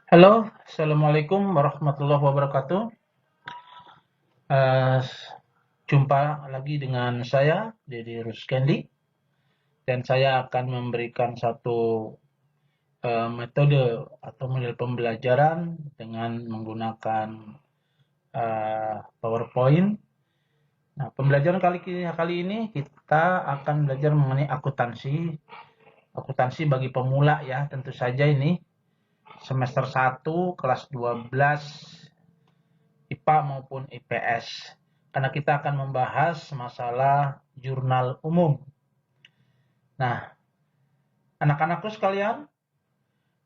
Halo, Assalamualaikum warahmatullahi wabarakatuh. Eh, Jumpa lagi dengan saya, Dedi Ruskendi, dan saya akan memberikan satu metode atau model pembelajaran dengan menggunakan PowerPoint. Nah, pembelajaran kali ini kita akan belajar mengenai akuntansi bagi pemula ya, tentu saja ini semester 1 kelas 12 IPA maupun IPS. Karena kita akan membahas masalah jurnal umum. Nah, anak-anakku sekalian,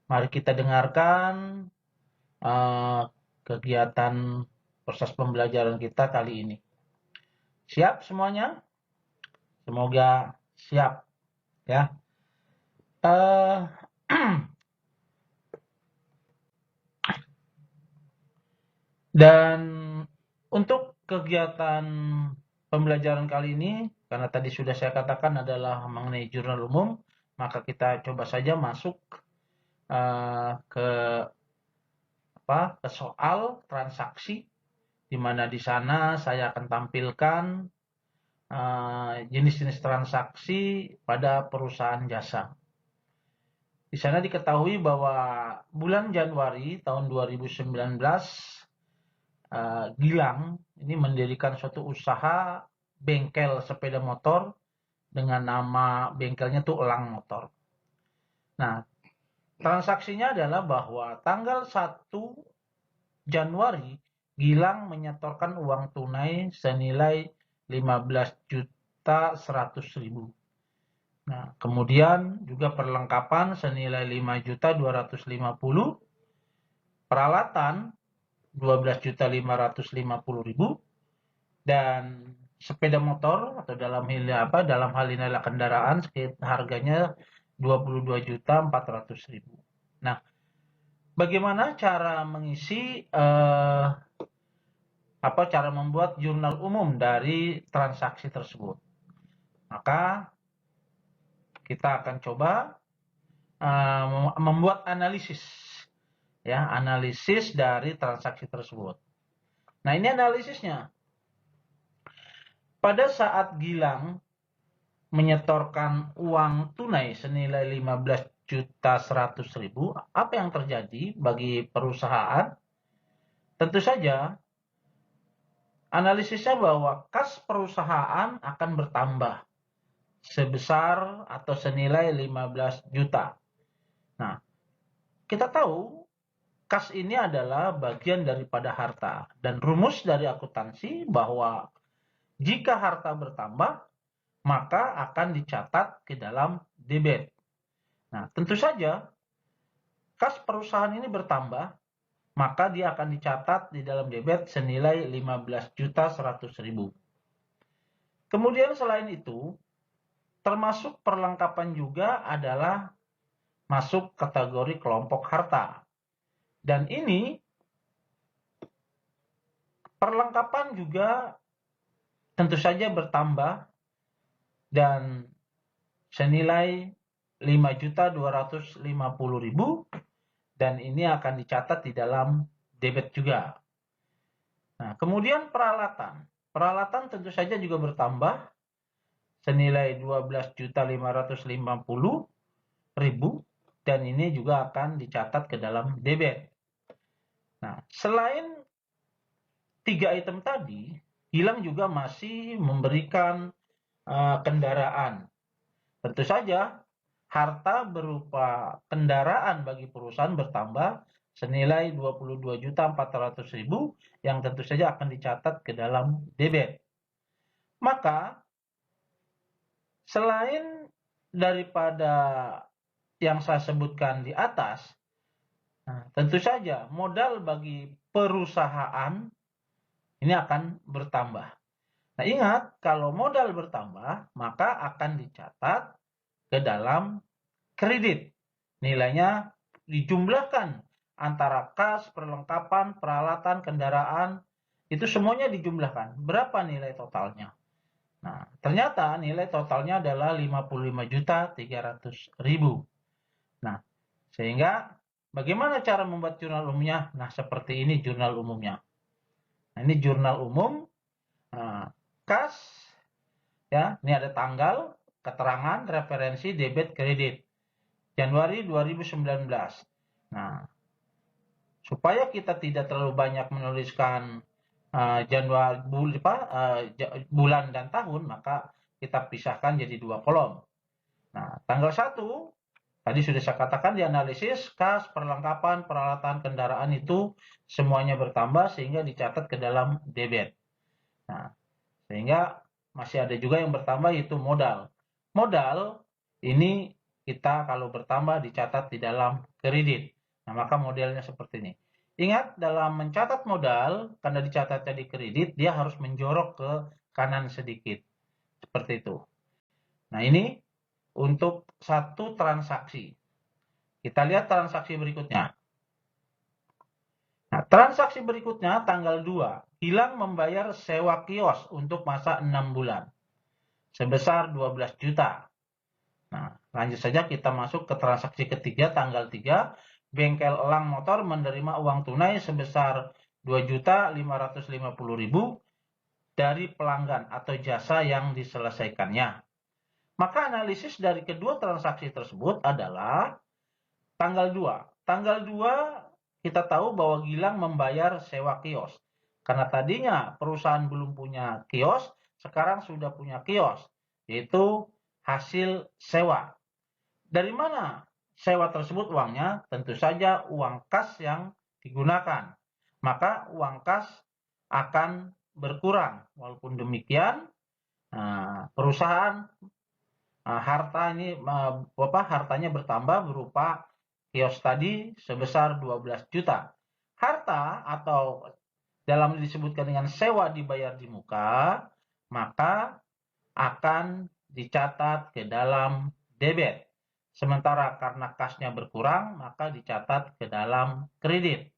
mari kita dengarkan kegiatan proses pembelajaran kita kali ini. Siap semuanya? Semoga siap ya. Uh, dan untuk kegiatan pembelajaran kali ini, karena tadi sudah saya katakan adalah mengenai jurnal umum, maka kita coba saja masuk ke soal transaksi, di mana di sana saya akan tampilkan jenis-jenis transaksi pada perusahaan jasa. Di sana diketahui bahwa bulan Januari tahun 2019 Gilang ini mendirikan suatu usaha bengkel sepeda motor dengan nama bengkelnya tuh Elang Motor. Nah, transaksinya adalah bahwa tanggal 1 Januari Gilang menyetorkan uang tunai senilai 15.100.000. Nah, kemudian juga perlengkapan senilai 5.250.000, peralatan 12.550.000, dan sepeda motor atau dalam hal ini adalah kendaraan harganya 22.400.000. Nah, bagaimana cara mengisi cara membuat jurnal umum dari transaksi tersebut? Maka kita akan coba membuat analisis dari transaksi tersebut. Nah, ini analisisnya. Pada saat Gilang menyetorkan uang tunai senilai 15.100.000, apa yang terjadi bagi perusahaan? Tentu saja analisisnya bahwa kas perusahaan akan bertambah sebesar atau senilai 15 juta. Nah, kita tahu kas ini adalah bagian daripada harta, dan rumus dari akuntansi bahwa jika harta bertambah maka akan dicatat ke dalam debit. Nah, tentu saja kas perusahaan ini bertambah, maka dia akan dicatat di dalam debit senilai 15.100.000. Kemudian selain itu, termasuk perlengkapan juga adalah masuk kategori kelompok harta. Dan ini perlengkapan juga tentu saja bertambah dan senilai 5.250.000, dan ini akan dicatat di dalam debit juga. Nah, kemudian peralatan. Peralatan tentu saja juga bertambah senilai 12.550.000, dan ini juga akan dicatat ke dalam debit. Nah, selain 3 item tadi, Gilang juga masih memberikan kendaraan. Tentu saja harta berupa kendaraan bagi perusahaan bertambah senilai 22.400.000 yang tentu saja akan dicatat ke dalam debit. Maka selain daripada yang saya sebutkan di atas, tentu saja modal bagi perusahaan ini akan bertambah. Nah, ingat, kalau modal bertambah, maka akan dicatat ke dalam kredit. Nilainya dijumlahkan antara kas, perlengkapan, peralatan, kendaraan, itu semuanya dijumlahkan. Berapa nilai totalnya? Nah, ternyata nilai totalnya adalah 55.300.000. Nah, sehingga Bagaimana cara membuat jurnal umumnya? Nah, seperti ini jurnal umumnya. Nah, ini jurnal umum, kas, ya, ini ada tanggal, keterangan, referensi, debit, kredit. Januari 2019. Nah, supaya kita tidak terlalu banyak menuliskan Januari, bulan dan tahun, maka kita pisahkan jadi 2 kolom. Nah, tanggal 1, tadi sudah saya katakan dianalisis, kas, perlengkapan, peralatan kendaraan itu semuanya bertambah sehingga dicatat ke dalam debit. Nah, sehingga masih ada juga yang bertambah yaitu modal. Modal ini kita kalau bertambah dicatat di dalam kredit. Nah, maka modelnya seperti ini. Ingat, dalam mencatat modal, karena dicatatnya di kredit, dia harus menjorok ke kanan sedikit. Seperti itu. Nah, ini untuk satu transaksi. Kita lihat transaksi berikutnya. Nah, transaksi berikutnya tanggal 2, Gilang membayar sewa kios untuk masa 6 bulan. Sebesar 12 juta. Nah, lanjut saja kita masuk ke transaksi ketiga tanggal 3, bengkel elang motor menerima uang tunai sebesar 2.550.000 dari pelanggan atau jasa yang diselesaikannya. Maka analisis dari kedua transaksi tersebut adalah tanggal 2. Tanggal 2 kita tahu bahwa Gilang membayar sewa kios. Karena tadinya perusahaan belum punya kios, sekarang sudah punya kios, yaitu hasil sewa. Dari mana sewa tersebut uangnya? Tentu saja uang kas yang digunakan. Maka uang kas akan berkurang. Walaupun demikian, perusahaan hartanya bertambah berupa kios tadi sebesar 12 juta. Harta atau dalam disebutkan dengan sewa dibayar di muka, maka akan dicatat ke dalam debit. Sementara karena kasnya berkurang, maka dicatat ke dalam kredit.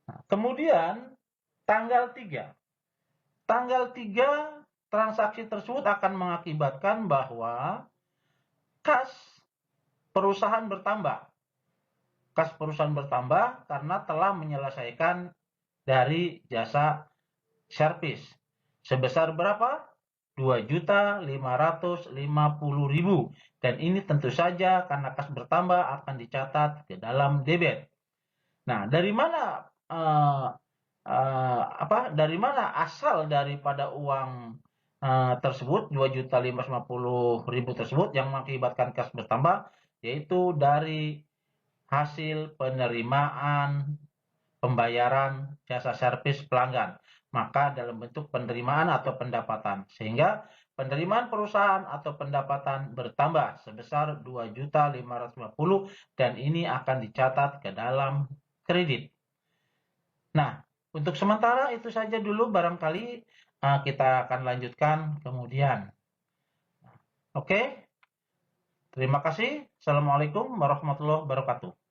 Nah, kemudian tanggal 3. Tanggal 3 transaksi tersebut akan mengakibatkan bahwa kas perusahaan bertambah. Kas perusahaan bertambah karena telah menyelesaikan dari jasa servis. Sebesar berapa? 2.550.000. Dan ini tentu saja karena kas bertambah akan dicatat ke dalam debit. Nah, dari mana asal daripada uang tersebut 2.550.000 tersebut yang mengakibatkan kas bertambah, yaitu dari hasil penerimaan pembayaran jasa servis pelanggan, maka dalam bentuk penerimaan atau pendapatan, sehingga penerimaan perusahaan atau pendapatan bertambah sebesar 2.550.000 dan ini akan dicatat ke dalam kredit. Nah, untuk sementara itu saja dulu, barangkali kita akan lanjutkan kemudian. Oke, terima kasih. Assalamualaikum warahmatullahi wabarakatuh.